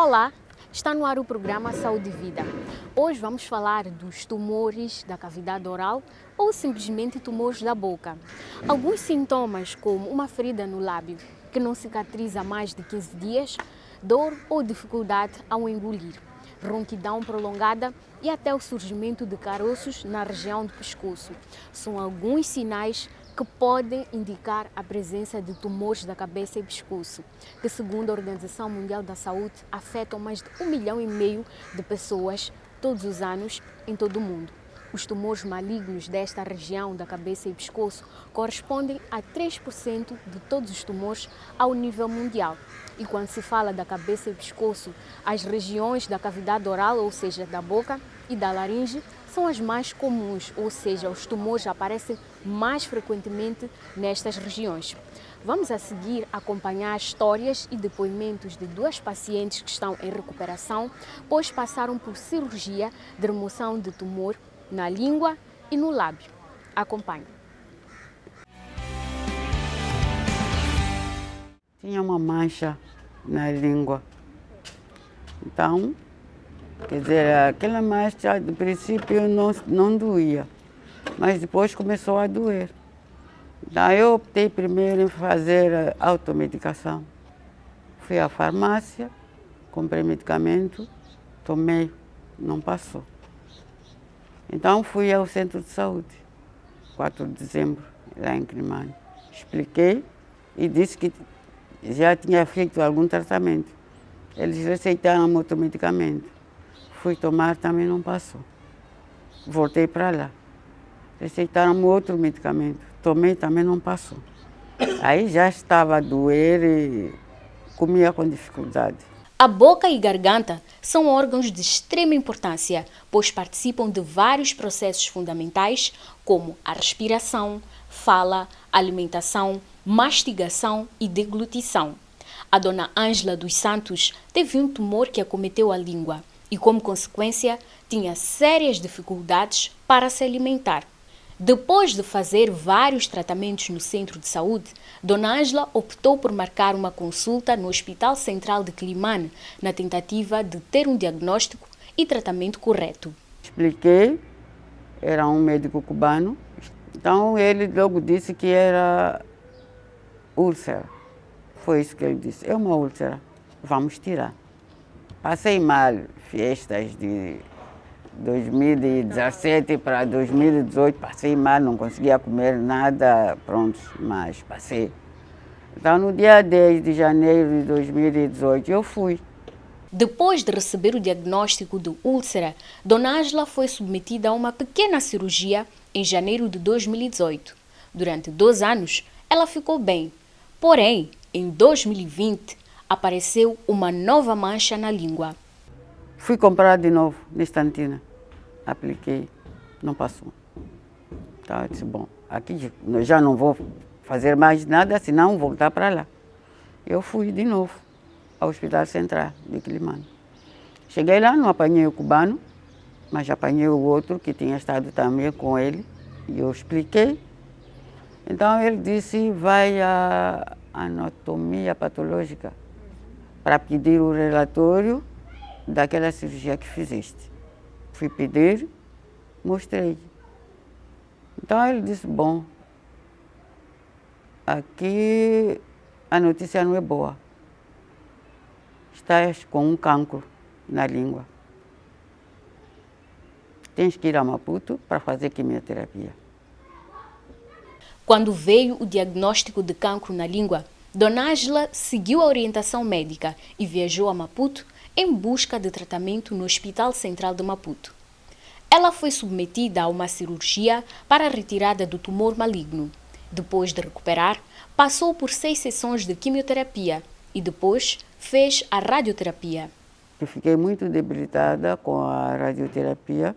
Olá, está no ar o programa Saúde e Vida. Hoje vamos falar dos tumores da cavidade oral ou simplesmente tumores da boca. Alguns sintomas, como uma ferida no lábio que não cicatriza há mais de 15 dias, dor ou dificuldade ao engolir, ronquidão prolongada e até o surgimento de caroços na região do pescoço, são alguns sinais que podem indicar a presença de tumores da cabeça e pescoço, que, segundo a Organização Mundial da Saúde, afetam mais de 1,5 milhão de pessoas todos os anos em todo o mundo. Os tumores malignos desta região da cabeça e pescoço correspondem a 3% de todos os tumores ao nível mundial. E quando se fala da cabeça e pescoço, as regiões da cavidade oral, ou seja, da boca e da laringe, são as mais comuns, ou seja, os tumores aparecem mais frequentemente nestas regiões. Vamos a seguir acompanhar histórias e depoimentos de duas pacientes que estão em recuperação, pois passaram por cirurgia de remoção de tumor na língua e no lábio. Acompanhe. Tinha uma mancha na língua. Então, quer dizer, aquela mancha, de princípio, não doía, mas depois começou a doer. Então, eu optei primeiro em fazer automedicação. Fui à farmácia, comprei medicamento, tomei, não passou. Então, fui ao centro de saúde, 4 de dezembro, lá em Climane. Expliquei e disse que já tinha feito algum tratamento. Eles receitaram outro medicamento. Fui tomar, também não passou. Voltei para lá. Receitaram outro medicamento. Tomei, também não passou. Aí já estava a doer e comia com dificuldade. A boca e garganta são órgãos de extrema importância, pois participam de vários processos fundamentais, como a respiração, fala, alimentação, mastigação e deglutição. A dona Ângela dos Santos teve um tumor que acometeu a língua e, como consequência, tinha sérias dificuldades para se alimentar. Depois de fazer vários tratamentos no centro de saúde, dona Ângela optou por marcar uma consulta no Hospital Central de Climane, na tentativa de ter um diagnóstico e tratamento correto. Expliquei, era um médico cubano, então ele logo disse que era úlcera. Foi isso que ele disse, é uma úlcera, vamos tirar. Passei mal, festas de 2017 para 2018, passei mal, não conseguia comer nada, pronto, mas passei. Então, no dia 10 de janeiro de 2018, eu fui. Depois de receber o diagnóstico de úlcera, dona Ângela foi submetida a uma pequena cirurgia em janeiro de 2018. Durante 2 anos, ela ficou bem. Porém, em 2020, apareceu uma nova mancha na língua. Fui comprar de novo na estantina. Apliquei, não passou. Então, eu disse, bom, aqui eu já não vou fazer mais nada, senão voltar para lá. Eu fui de novo ao Hospital Central de Climane. Cheguei lá, não apanhei o cubano, mas apanhei o outro que tinha estado também com ele. E eu expliquei. Então, ele disse, vai à anatomia patológica para pedir o relatório daquela cirurgia que fizeste. Fui pedir, mostrei. Então ele disse, bom, aqui a notícia não é boa. Estás com um cancro na língua. Tens que ir a Maputo para fazer quimioterapia. Quando veio o diagnóstico de cancro na língua, dona Ângela seguiu a orientação médica e viajou a Maputo em busca de tratamento no Hospital Central de Maputo. Ela foi submetida a uma cirurgia para a retirada do tumor maligno. Depois de recuperar, passou por 6 sessões de quimioterapia e depois fez a radioterapia. Eu fiquei muito debilitada com a radioterapia.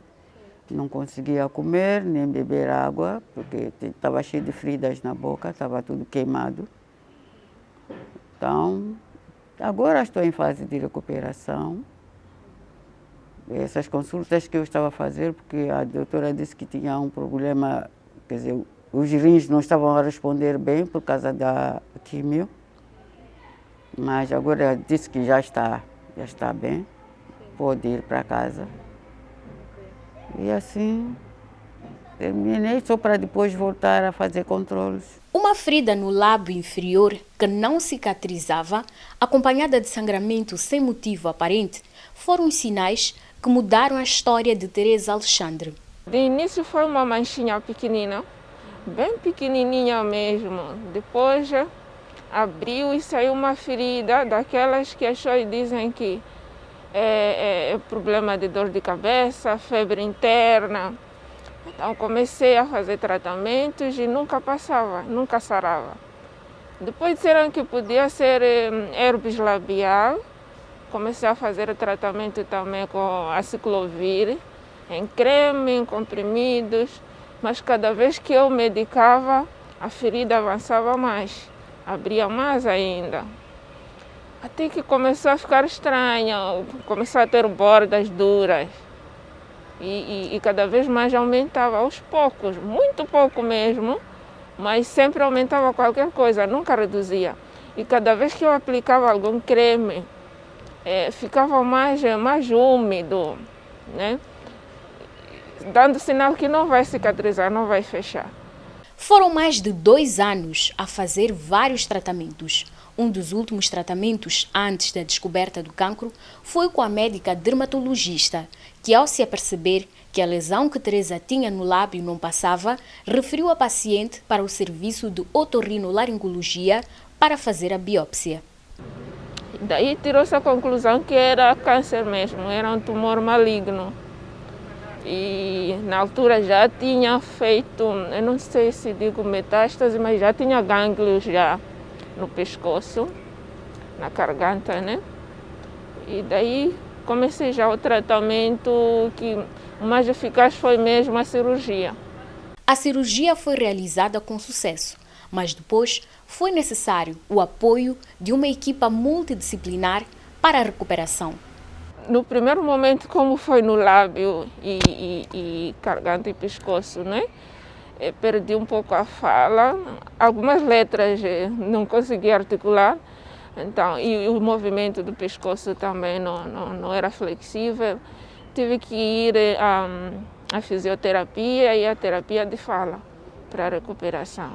Não conseguia comer nem beber água, porque estava cheio de feridas na boca, estava tudo queimado. Então, agora estou em fase de recuperação. Essas consultas que eu estava a fazer, porque a doutora disse que tinha um problema, quer dizer, os rins não estavam a responder bem por causa da quimio. Mas agora disse que já está já está bem, pode ir para casa. E assim, terminei só para depois voltar a fazer controles. Uma ferida no lábio inferior que não cicatrizava, acompanhada de sangramento sem motivo aparente, foram os sinais que mudaram a história de Teresa Alexandre. De início foi uma manchinha pequenina, bem pequenininha mesmo. Depois abriu e saiu uma ferida, daquelas que as pessoas dizem que é problema de dor de cabeça, febre interna. Então comecei a fazer tratamentos e nunca passava, nunca sarava. Depois disseram que podia ser herpes labial. Comecei a fazer tratamento também com a ciclovir, em creme, em comprimidos, mas cada vez que eu medicava, a ferida avançava mais, abria mais ainda. Até que começou a ficar estranha, começou a ter bordas duras. E cada vez mais aumentava aos poucos, muito pouco mesmo, mas sempre aumentava qualquer coisa, nunca reduzia. E cada vez que eu aplicava algum creme, ficava mais úmido, né? Dando sinal que não vai cicatrizar, não vai fechar. Foram mais de 2 anos a fazer vários tratamentos. Um dos últimos tratamentos antes da descoberta do cancro foi com a médica dermatologista, que ao se aperceber que a lesão que Teresa tinha no lábio não passava, referiu a paciente para o serviço de otorrinolaringologia para fazer a biópsia. Daí tirou-se a conclusão que era câncer mesmo, era um tumor maligno. E na altura já tinha feito, eu não sei se digo metástase, mas já tinha gânglios já no pescoço, na garganta, né? E daí comecei já o tratamento, que o mais eficaz foi mesmo a cirurgia. A cirurgia foi realizada com sucesso, mas depois foi necessário o apoio de uma equipa multidisciplinar para a recuperação. No primeiro momento, como foi no lábio e garganta e pescoço, né? Perdi um pouco a fala, algumas letras não consegui articular, então, e o movimento do pescoço também não era flexível. Tive que ir à fisioterapia e à terapia de fala para a recuperação.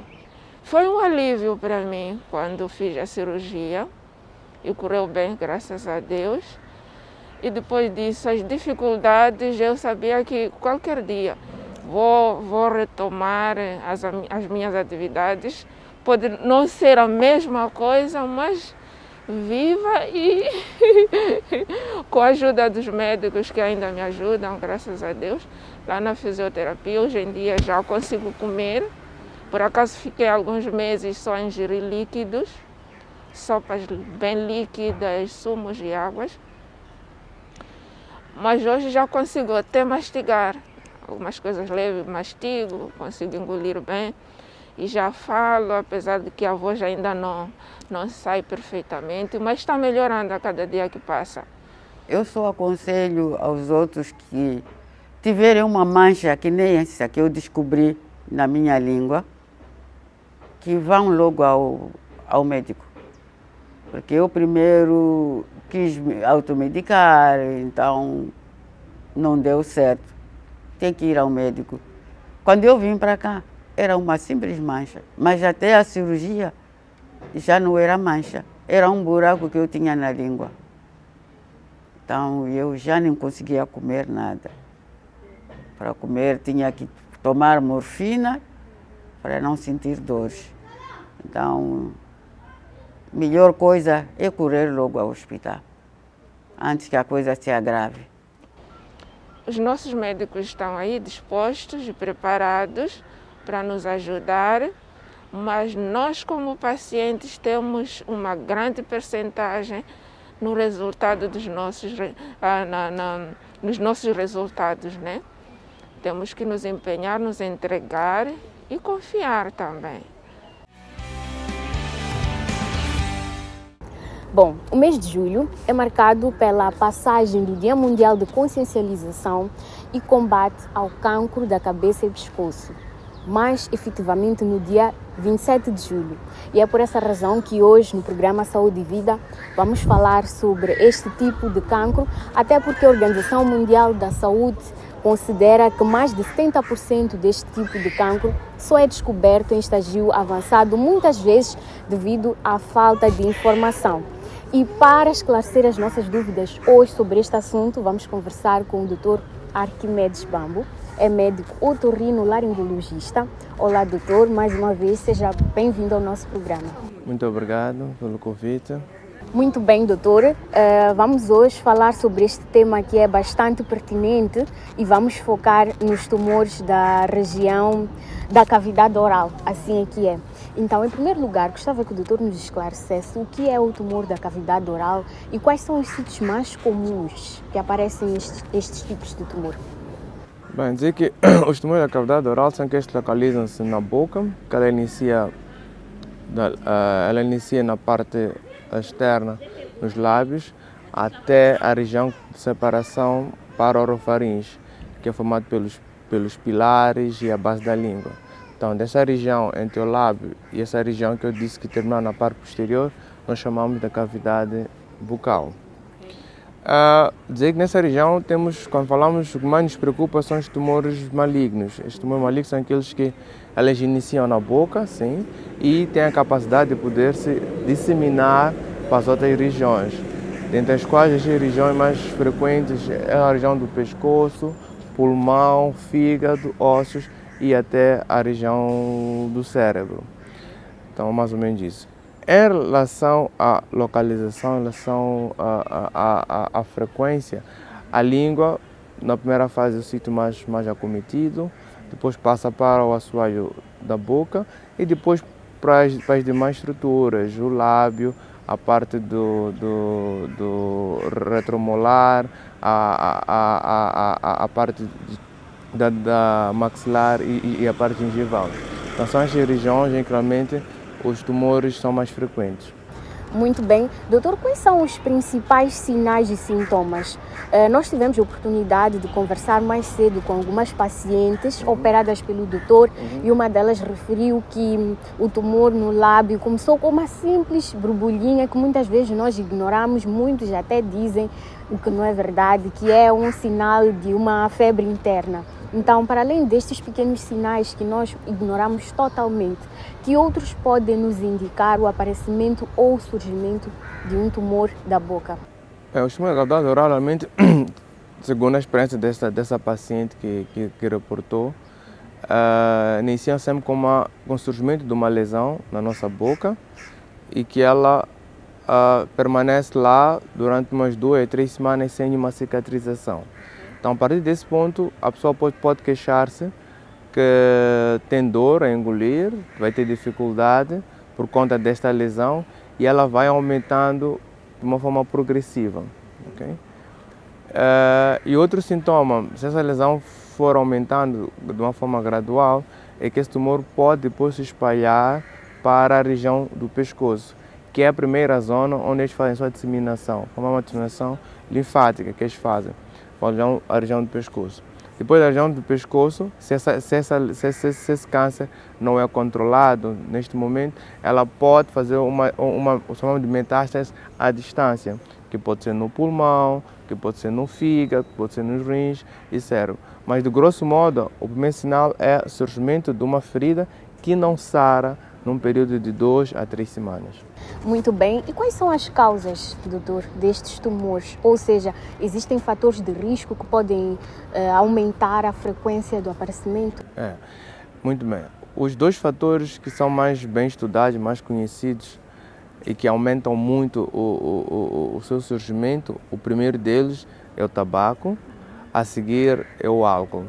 Foi um alívio para mim quando fiz a cirurgia e correu bem, graças a Deus. E depois disso, as dificuldades, eu sabia que qualquer dia vou retomar as minhas atividades. Pode não ser a mesma coisa, mas viva e com a ajuda dos médicos que ainda me ajudam, graças a Deus. Lá na fisioterapia, hoje em dia já consigo comer. Por acaso fiquei alguns meses só a ingerir líquidos, sopas bem líquidas, sumos e águas. Mas hoje já consigo até mastigar. Algumas coisas leves, mastigo, consigo engolir bem. E já falo, apesar de que a voz ainda não sai perfeitamente, mas está melhorando a cada dia que passa. Eu só aconselho aos outros que tiverem uma mancha que nem essa que eu descobri na minha língua, que vão logo ao médico. Porque eu primeiro quis me automedicar, então não deu certo. Tem que ir ao médico. Quando eu vim para cá, era uma simples mancha, mas até a cirurgia já não era mancha, era um buraco que eu tinha na língua. Então eu já não conseguia comer nada. Para comer tinha que tomar morfina para não sentir dores. Então, melhor coisa é correr logo ao hospital, antes que a coisa se agrave. Os nossos médicos estão aí dispostos e preparados para nos ajudar, mas nós como pacientes temos uma grande percentagem no resultado dos nos nossos resultados, né? Temos que nos empenhar, nos entregar e confiar também. Bom, o mês de julho é marcado pela passagem do Dia Mundial de Consciencialização e Combate ao Cancro da Cabeça e Pescoço. mais efetivamente no dia 27 de julho. E é por essa razão que hoje no programa Saúde e Vida vamos falar sobre este tipo de cancro, até porque a Organização Mundial da Saúde considera que mais de 70% deste tipo de cancro só é descoberto em estágio avançado, muitas vezes devido à falta de informação. E para esclarecer as nossas dúvidas hoje sobre este assunto, vamos conversar com o Dr. Arquimedes Bambo, é médico otorrinolaringologista. Olá, doutor, mais uma vez, seja bem-vindo ao nosso programa. Muito obrigado pelo convite. Muito bem, doutor. Vamos hoje falar sobre este tema que é bastante pertinente e vamos focar nos tumores da região da cavidade oral, assim é que é. Então, em primeiro lugar, gostava que o doutor nos esclarecesse o que é o tumor da cavidade oral e quais são os sítios mais comuns que aparecem estes tipos de tumor. Bem, dizer que os tumores da cavidade oral são aqueles que localizam-se na boca, que ela inicia na parte externa, nos lábios, até a região de separação para a orofaringe, que é formado pelos pilares e a base da língua. Então, dessa região entre o lábio e essa região que eu disse que termina na parte posterior, nós chamamos de cavidade bucal. Dizer que nessa região quando falamos, o que mais nos preocupa são os tumores malignos. Estes tumores malignos são aqueles que elas iniciam na boca, sim, e têm a capacidade de poder se disseminar para as outras regiões, dentre as quais as regiões mais frequentes é a região do pescoço, pulmão, fígado, ossos e até a região do cérebro. Então, mais ou menos isso. Em relação à localização, em relação à frequência, a língua, na primeira fase, é o sítio mais acometido, depois passa para o assoalho da boca e depois para as demais estruturas, o lábio, a parte do retromolar, a parte da maxilar e a parte gengival. Então, são as regiões em que realmente os tumores são mais frequentes. Muito bem. Doutor, quais são os principais sinais e sintomas? Nós tivemos a oportunidade de conversar mais cedo com algumas pacientes operadas pelo doutor e uma delas referiu que o tumor no lábio começou com uma simples borbulhinha que muitas vezes nós ignoramos, muitos até dizem o que não é verdade, que é um sinal de uma febre interna. Então, para além destes pequenos sinais que nós ignoramos totalmente, que outros podem nos indicar o aparecimento ou o surgimento de um tumor da boca? Os tumores da cavidade oral, realmente, segundo a experiência dessa paciente que reportou, iniciam sempre com o surgimento de uma lesão na nossa boca e que ela permanece lá durante umas 2 a 3 semanas sem uma cicatrização. Então, a partir desse ponto, a pessoa pode queixar-se que tem dor a engolir, vai ter dificuldade por conta desta lesão e ela vai aumentando de uma forma progressiva. Okay? E outro sintoma, se essa lesão for aumentando de uma forma gradual, é que esse tumor pode depois se espalhar para a região do pescoço, que é a primeira zona onde eles fazem sua disseminação, como uma disseminação linfática que eles fazem. A região do pescoço. Depois da região do pescoço, se esse câncer não é controlado neste momento, ela pode fazer uma de metástase à distância, que pode ser no pulmão, que pode ser no fígado, que pode ser nos rins e cérebro. Mas, de grosso modo, o primeiro sinal é o surgimento de uma ferida que não sara num período de 2 a 3 semanas. Muito bem. E quais são as causas, doutor, destes tumores? Ou seja, existem fatores de risco que podem aumentar a frequência do aparecimento? Muito bem. Os 2 fatores que são mais bem estudados, mais conhecidos e que aumentam muito o seu surgimento, o primeiro deles é o tabaco, a seguir é o álcool.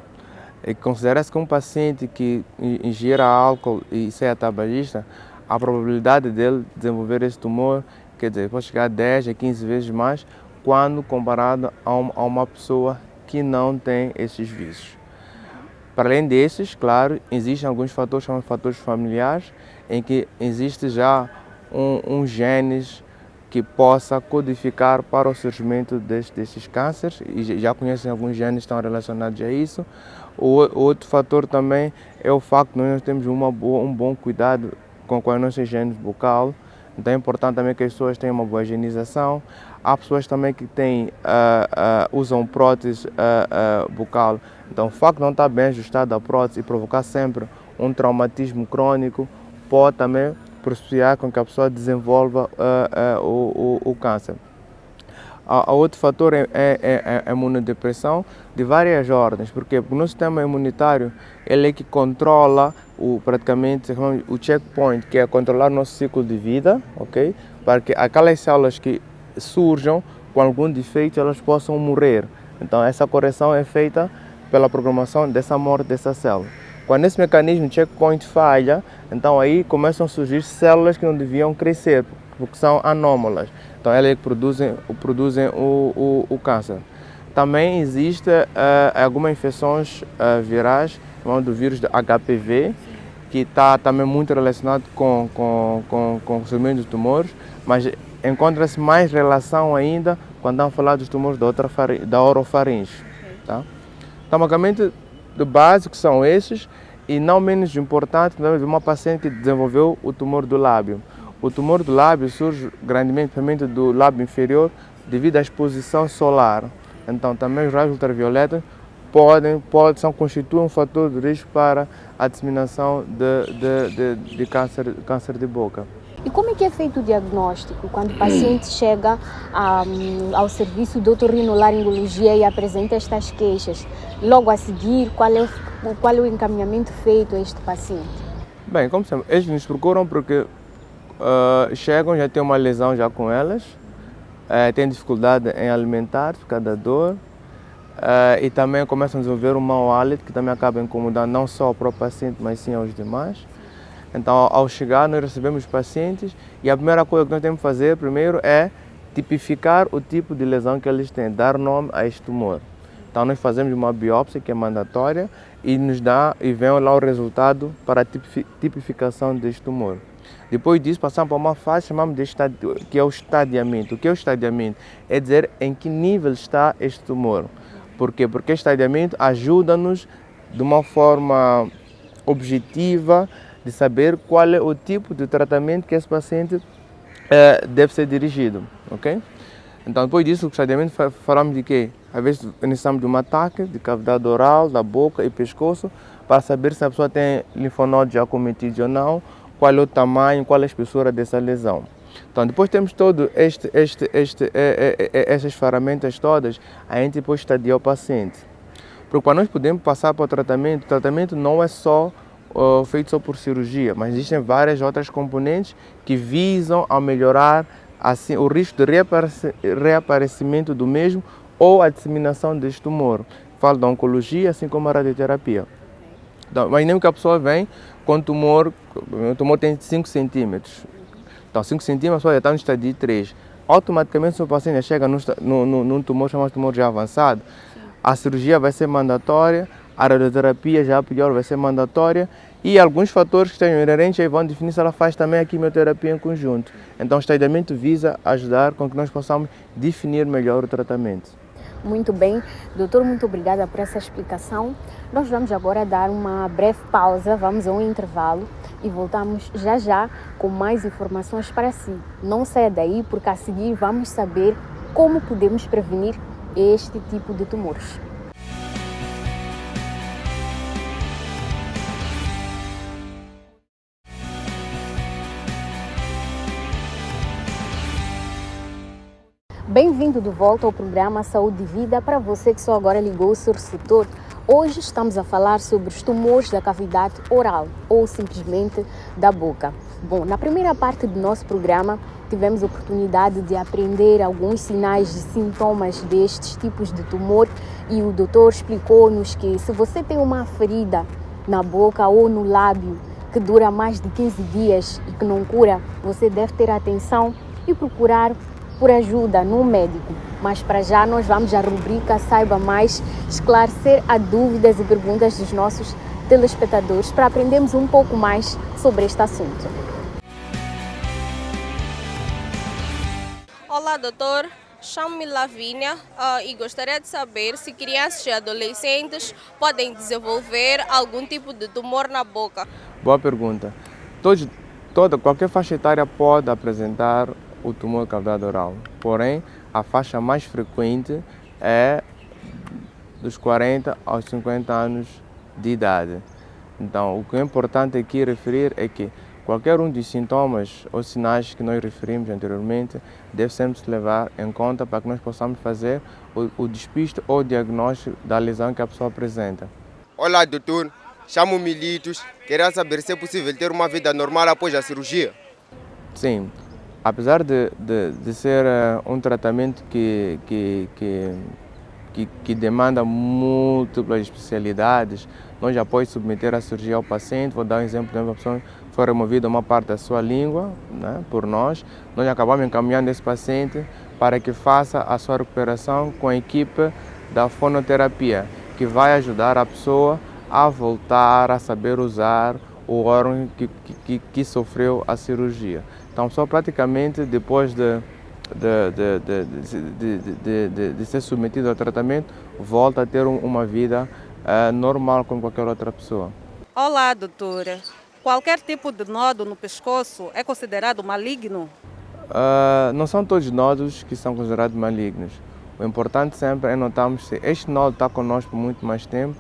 E considera-se que um paciente que ingira álcool e seja tabagista, a probabilidade dele desenvolver esse tumor, quer dizer, pode chegar a 10 a 15 vezes mais quando comparado a uma pessoa que não tem esses vícios. Para além desses, claro, existem alguns fatores, chamados fatores familiares, em que existe já um genes que possa codificar para o surgimento destes cânceres, e já conhecem alguns genes que estão relacionados a isso. O outro fator também é o facto de nós temos um bom cuidado com a nossa higiene bucal, então é importante também que as pessoas tenham uma boa higienização. Há pessoas também que usam prótese bucal, então o facto de não estar bem ajustada a prótese e provocar sempre um traumatismo crônico pode também propiciar com que a pessoa desenvolva o câncer. Outro fator é a imunodepressão de várias ordens, porque o nosso sistema imunitário ele é que controla praticamente o checkpoint, que é controlar o nosso ciclo de vida, ok? Para que aquelas células que surjam com algum defeito elas possam morrer. Então essa correção é feita pela programação dessa morte dessa célula. Quando esse mecanismo checkpoint falha, então aí começam a surgir células que não deviam crescer, porque são anômalas. Então elas produzem o câncer. Também existem algumas infecções virais, chamado do vírus do HPV, que está também muito relacionado com o surgimento dos tumores, mas encontra-se mais relação ainda quando estamos a falar dos tumores da orofaringe. Tá? Então, basicamente, de básico são esses, e não menos importante, temos uma paciente que desenvolveu o tumor do lábio. O tumor do lábio surge grandemente, principalmente do lábio inferior, devido à exposição solar. Então, também os raios ultravioletas constituem um fator de risco para a disseminação de câncer de boca. E como é que é feito o diagnóstico quando o paciente chega ao serviço de otorrinolaringologia e apresenta estas queixas? Logo a seguir, qual é o encaminhamento feito a este paciente? Bem, como sempre, eles nos procuram porque chegam, já têm uma lesão já com elas, têm dificuldade em alimentar, por causa da dor, e também começam a desenvolver um mau hálito que também acaba incomodando não só o próprio paciente, mas sim aos demais. Então, ao chegar, nós recebemos os pacientes e a primeira coisa que nós temos que fazer primeiro é tipificar o tipo de lesão que eles têm, dar nome a este tumor. Então, nós fazemos uma biópsia que é mandatória e vem lá o resultado para a tipificação deste tumor. Depois disso, passamos para uma fase chamamos que é o estadiamento. O que é o estadiamento? É dizer em que nível está este tumor. Por quê? Porque o estadiamento ajuda-nos de uma forma objetiva de saber qual é o tipo de tratamento que esse paciente deve ser dirigido, ok? Então, depois disso, o estadiamento falamos de quê? Às vezes, iniciamos de um ataque de cavidade oral, da boca e pescoço, para saber se a pessoa tem linfonodos já acometidos ou não, qual é o tamanho, qual é a espessura dessa lesão. Então, depois temos todo essas ferramentas todas, a gente depois estadia o paciente. Porque para nós podemos passar para o tratamento não é só feito só por cirurgia, mas existem várias outras componentes que visam a melhorar assim, o risco de reaparecimento do mesmo ou a disseminação deste tumor. Falo da oncologia, assim como a radioterapia. Então, imaginemos que a pessoa vem com o tumor tem 5 centímetros. Então, 5 centímetros, a pessoa já está no estádio 3. Automaticamente, se o paciente chega num tumor chamado tumor já avançado, a cirurgia vai ser mandatória, a radioterapia já pior vai ser mandatória e alguns fatores que estão inerentes aí vão definir se ela faz também a quimioterapia em conjunto. Então o estadiamento visa ajudar com que nós possamos definir melhor o tratamento. Muito bem, doutor, muito obrigada por essa explicação. Nós vamos agora dar uma breve pausa, vamos a um intervalo e voltamos já com mais informações para si. Não saia daí porque a seguir vamos saber como podemos prevenir este tipo de tumores. Bem-vindo de volta ao programa Saúde e Vida. Para você que só agora ligou o seu receptor, hoje estamos a falar sobre os tumores da cavidade oral ou simplesmente da boca. Bom, na primeira parte do nosso programa tivemos a oportunidade de aprender alguns sinais e sintomas destes tipos de tumor e o doutor explicou-nos que se você tem uma ferida na boca ou no lábio que dura mais de 15 dias e que não cura, você deve ter atenção e procurar por ajuda no médico. Mas para já nós vamos à rubrica Saiba Mais, esclarecer as dúvidas e perguntas dos nossos telespectadores para aprendermos um pouco mais sobre este assunto. Olá, doutor. Chamo-me Lavínia e gostaria de saber se crianças e adolescentes podem desenvolver algum tipo de tumor na boca. Boa pergunta. Qualquer faixa etária pode apresentar o tumor da cavidade oral, porém a faixa mais frequente é dos 40 aos 50 anos de idade. Então, o que é importante aqui referir é que qualquer um dos sintomas ou sinais que nós referimos anteriormente deve sempre se levar em conta para que nós possamos fazer o despiste ou diagnóstico da lesão que a pessoa apresenta. Olá, doutor. Chamo-me Litos. Queria saber se é possível ter uma vida normal após a cirurgia. Sim, apesar de ser um tratamento que demanda múltiplas especialidades, nós após submeter a cirurgia ao paciente, vou dar um exemplo, de uma pessoa foi removida uma parte da sua língua, né, por nós acabamos encaminhando esse paciente para que faça a sua recuperação com a equipe da fonoterapia, que vai ajudar a pessoa a voltar a saber usar o órgão que sofreu a cirurgia. Então, só praticamente depois de ser submetido ao tratamento, volta a ter uma vida normal como qualquer outra pessoa. Olá, doutora. Qualquer tipo de nódulo no pescoço é considerado maligno? Não são todos nódulos que são considerados malignos. O importante sempre é notarmos se este nódulo está conosco por muito mais tempo,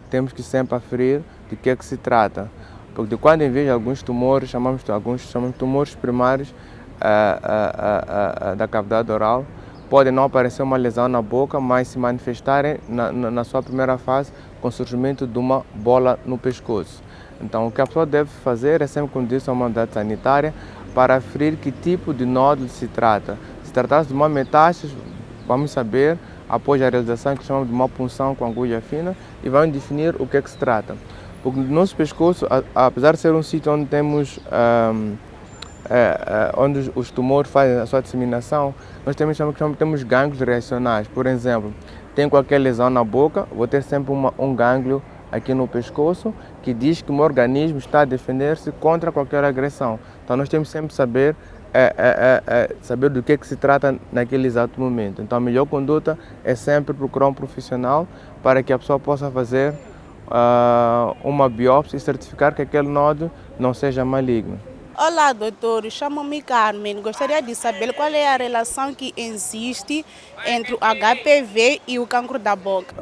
temos que sempre aferir de que é que se trata. Porque de quando em vez alguns tumores, chamamos tumores primários da cavidade oral, pode não aparecer uma lesão na boca, mas se manifestarem na sua primeira fase com o surgimento de uma bola no pescoço. Então, o que a pessoa deve fazer é sempre conduzir a uma unidade sanitária para aferir que tipo de nódulo se trata. Se tratar-se de uma metástase, vamos saber, após a realização que chamamos de uma punção com agulha fina, e vamos definir o que é que se trata. Porque no nosso pescoço, apesar de ser um sítio onde temos onde os tumores fazem a sua disseminação, nós temos gânglios reacionais. Por exemplo, tem qualquer lesão na boca, vou ter sempre um gânglio aqui no pescoço que diz que o meu organismo está a defender-se contra qualquer agressão. Então nós temos sempre saber do que se trata naquele exato momento. Então a melhor conduta é sempre procurar um profissional para que a pessoa possa fazer uma biópsia e certificar que aquele nódulo não seja maligno. Olá, doutor. Chamo-me Carmen. Gostaria de saber qual é a relação que existe entre o HPV e o cancro da boca.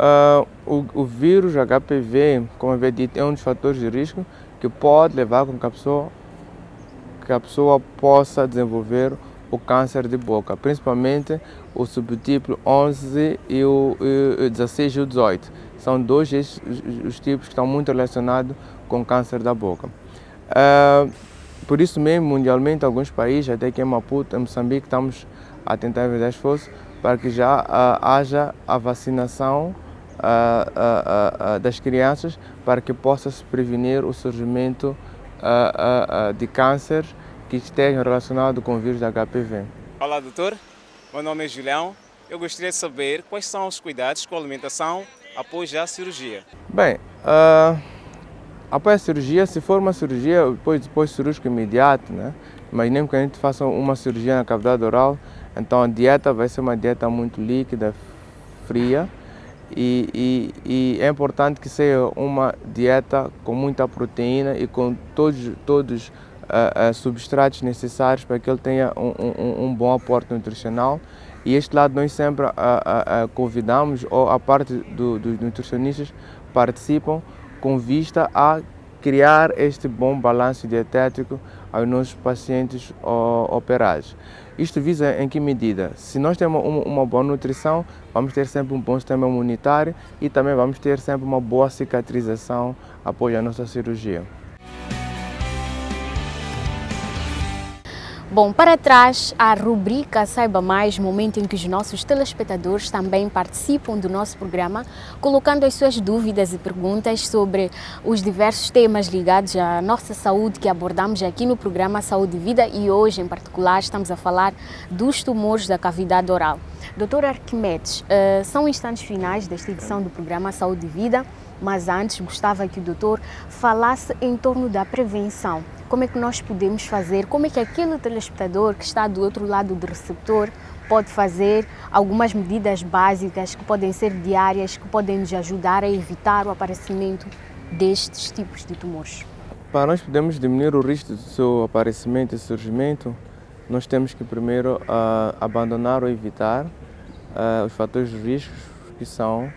O vírus HPV, como eu havia dito, é um dos fatores de risco que pode levar com que a pessoa possa desenvolver o câncer de boca, principalmente o subtítulo 11 e o 16 e o 18. São dois os tipos que estão muito relacionados com o câncer da boca. Por isso mesmo, mundialmente, alguns países, até aqui em Maputo, em Moçambique, estamos a tentar fazer esforço para que já haja a vacinação das crianças para que possa se prevenir o surgimento de câncer que estejam relacionados com o vírus da HPV. Olá, doutor. Meu nome é Julião. Eu gostaria de saber quais são os cuidados com a alimentação após a cirurgia. Bem, após a cirurgia, se for uma cirurgia, depois cirúrgico imediato, né? Imaginemos que a gente faça uma cirurgia na cavidade oral, então a dieta vai ser uma dieta muito líquida, fria, e é importante que seja uma dieta com muita proteína e com todos os substratos necessários para que ele tenha um bom aporte nutricional. E este lado nós sempre convidamos, ou a parte dos nutricionistas participam, com vista a criar este bom balanço dietético aos nossos pacientes operados. Isto visa em que medida? Se nós temos uma boa nutrição, vamos ter sempre um bom sistema imunitário e também vamos ter sempre uma boa cicatrização após a nossa cirurgia. Bom, para trás, a rubrica Saiba Mais, momento em que os nossos telespectadores também participam do nosso programa, colocando as suas dúvidas e perguntas sobre os diversos temas ligados à nossa saúde que abordamos aqui no programa Saúde e Vida, e hoje, em particular, estamos a falar dos tumores da cavidade oral. Dr. Arquimedes, são instantes finais desta edição do programa Saúde e Vida, mas antes gostava que o doutor falasse em torno da prevenção. como é que nós podemos fazer, como é que aquele telespectador que está do outro lado do receptor pode fazer algumas medidas básicas que podem ser diárias, que podem nos ajudar a evitar o aparecimento destes tipos de tumores. Para nós podermos diminuir o risco do seu aparecimento e surgimento, nós temos que primeiro abandonar ou evitar os fatores de risco, que são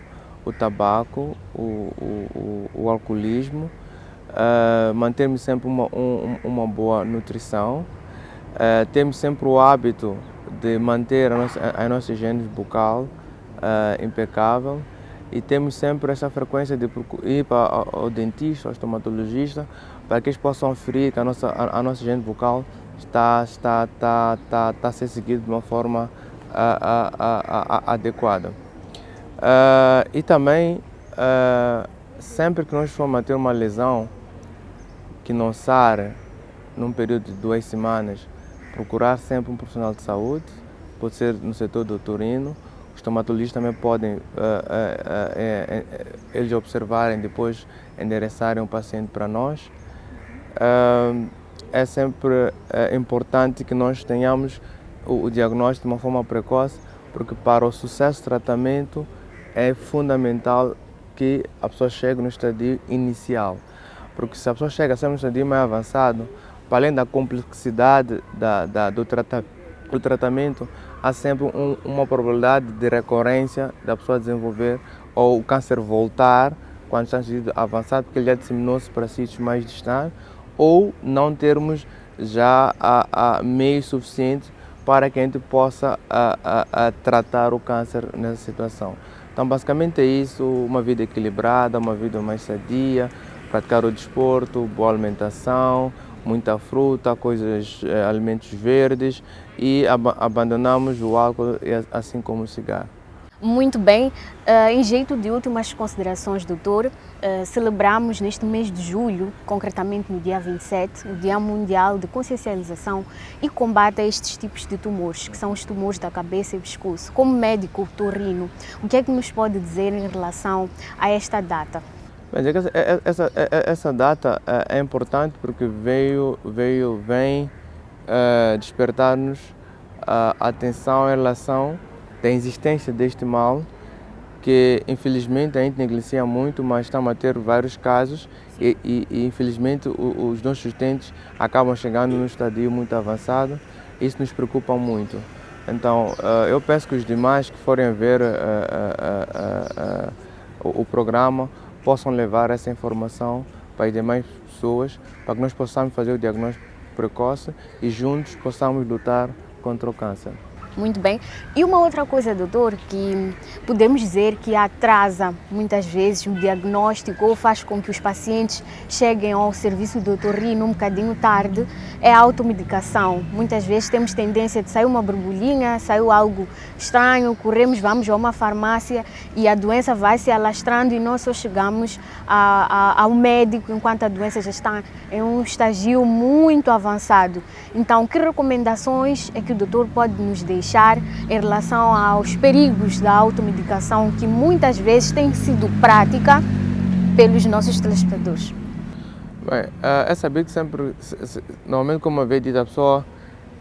o tabaco, o alcoolismo, mantermos sempre uma boa nutrição, temos sempre o hábito de manter a nossa higiene bucal impecável e temos sempre essa frequência de ir para o dentista, ao estomatologista, para que eles possam aferir que a nossa higiene bucal está a ser seguida de uma forma adequada. E também, sempre que nós formos ter uma lesão que não sare num período de 2 semanas, procurar sempre um profissional de saúde, pode ser no setor do otorrino. Os estomatologistas também podem, eles observarem, depois endereçarem o paciente para nós. É sempre importante que nós tenhamos o diagnóstico de uma forma precoce, porque para o sucesso do tratamento é fundamental que a pessoa chegue no estadio inicial. Porque se a pessoa chega sempre no estadio mais avançado, para além da complexidade do tratamento, há sempre uma probabilidade de recorrência da pessoa desenvolver ou o câncer voltar quando está em estadio avançado, porque ele já disseminou-se para sítios mais distantes, ou não termos já meios suficientes para que a gente possa tratar o câncer nessa situação. Então, basicamente é isso: uma vida equilibrada, uma vida mais sadia, praticar o desporto, boa alimentação, muita fruta, alimentos verdes, e abandonamos o álcool, assim como o cigarro. Muito bem, em jeito de últimas considerações, doutor, celebramos neste mês de julho, concretamente no dia 27, o Dia Mundial de Consciencialização e Combate a estes tipos de tumores, que são os tumores da cabeça e pescoço. Como médico otorrino, o que é que nos pode dizer em relação a esta data? Essa data é importante porque vem despertar-nos a atenção em relação da existência deste mal, que infelizmente a gente negligencia muito, mas estamos a ter vários casos e infelizmente os nossos utentes acabam chegando num estadio muito avançado. Isso nos preocupa muito. Então eu peço que os demais que forem ver o programa possam levar essa informação para as demais pessoas, para que nós possamos fazer o diagnóstico precoce e juntos possamos lutar contra o câncer. Muito bem. E uma outra coisa, doutor, que podemos dizer que atrasa muitas vezes o diagnóstico ou faz com que os pacientes cheguem ao serviço do otorrino um bocadinho tarde, é a automedicação. Muitas vezes temos tendência de sair uma borbulhinha, saiu algo estranho, corremos, vamos a uma farmácia e a doença vai se alastrando e nós só chegamos ao médico enquanto a doença já está em um estágio muito avançado. Então, que recomendações é que o doutor pode nos deixar em relação aos perigos da automedicação que muitas vezes tem sido prática pelos nossos telespectadores? Bem, é saber que sempre, normalmente, como havia dito, a pessoa,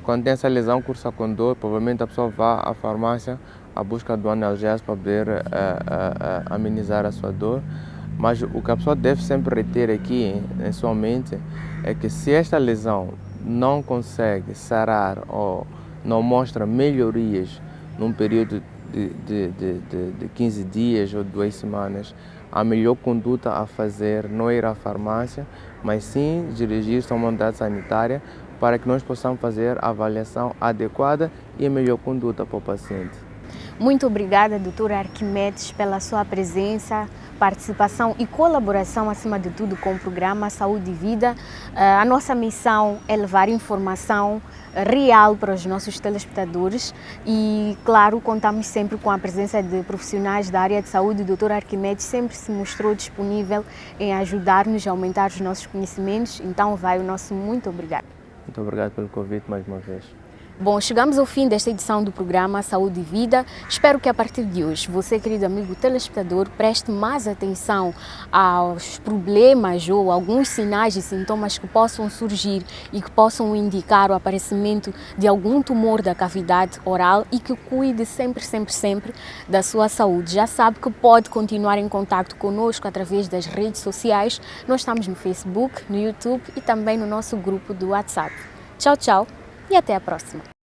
quando tem essa lesão, cursa com dor, provavelmente a pessoa vai à farmácia à busca do analgésico para poder amenizar a sua dor. Mas o que a pessoa deve sempre reter aqui em sua mente é que se esta lesão não consegue sarar ou não mostra melhorias num período de 15 dias ou 2 semanas, a melhor conduta a fazer não é ir à farmácia, mas sim dirigir-se a uma unidade sanitária para que nós possamos fazer a avaliação adequada e a melhor conduta para o paciente. Muito obrigada, doutora Arquimedes, pela sua presença, participação e colaboração, acima de tudo, com o programa Saúde e Vida. A nossa missão é levar informação real para os nossos telespectadores e, claro, contamos sempre com a presença de profissionais da área de saúde. O doutor Arquimedes sempre se mostrou disponível em ajudar-nos a aumentar os nossos conhecimentos. Então, vai o nosso muito obrigado. Muito obrigado pelo convite mais uma vez. Bom, chegamos ao fim desta edição do programa Saúde e Vida. Espero que a partir de hoje você, querido amigo telespectador, preste mais atenção aos problemas ou alguns sinais e sintomas que possam surgir e que possam indicar o aparecimento de algum tumor da cavidade oral e que cuide sempre da sua saúde. Já sabe que pode continuar em contato conosco através das redes sociais. Nós estamos no Facebook, no YouTube e também no nosso grupo do WhatsApp. Tchau, tchau e até a próxima.